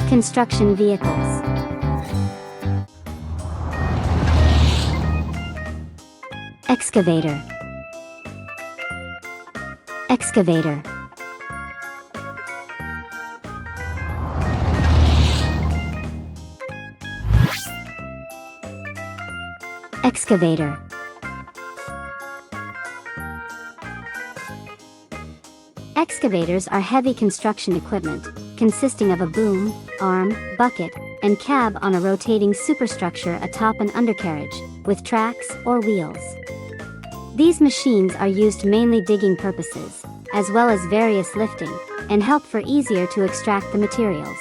Construction vehicles. Excavator. Excavator. Excavator. Excavators are heavy construction equipment, consisting of a boom, arm, bucket, and cab on a rotating superstructure atop an undercarriage, with tracks or wheels. These machines are used mainly digging purposes, as well as various lifting, and help for easier to extract the materials.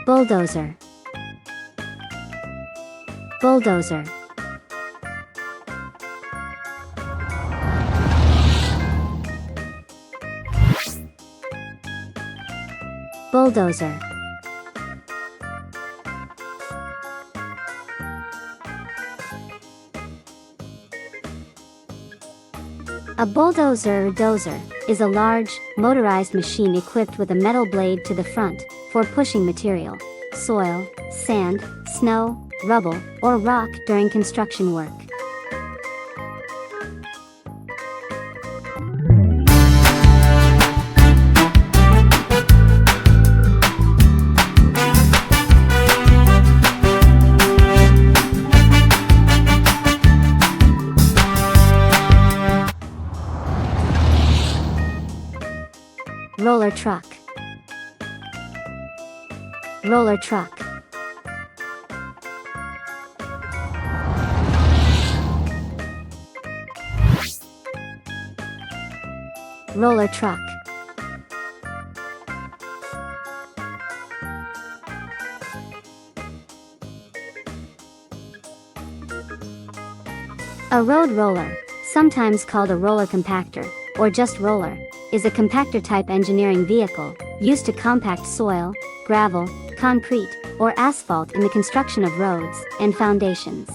Bulldozer. Bulldozer. Bulldozer. A bulldozer or dozer is a large, motorized machine equipped with a metal blade to the front for pushing material, soil, sand, snow, rubble, or rock during construction work. Roller truck. Roller truck. Roller truck. A road roller, sometimes called a roller compactor, or just roller, is a compactor-type engineering vehicle used to compact soil, gravel, concrete, or asphalt in the construction of roads and foundations.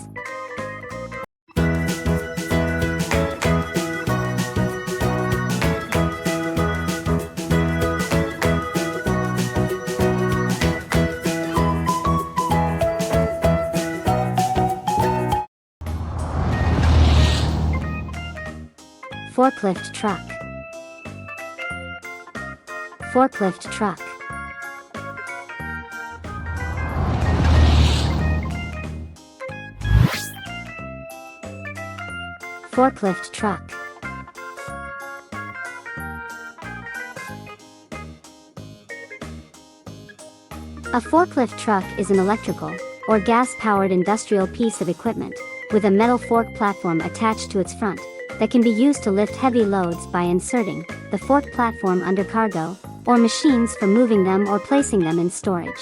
Forklift truck. Forklift truck. Forklift truck. A forklift truck is an electrical or gas-powered industrial piece of equipment with a metal fork platform attached to its front that can be used to lift heavy loads by inserting the fork platform under cargo or machines for moving them or placing them in storage.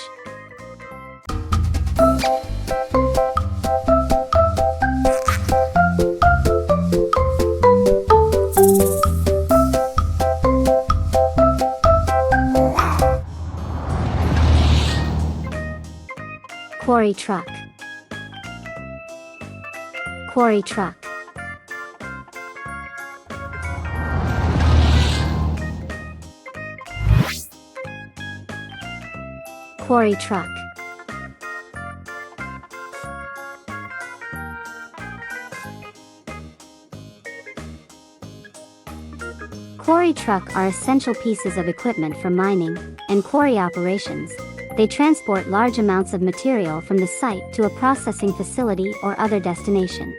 Quarry truck. Quarry truck. Quarry truck. Quarry truck are essential pieces of equipment for mining and quarry operations. They transport large amounts of material from the site to a processing facility or other destination.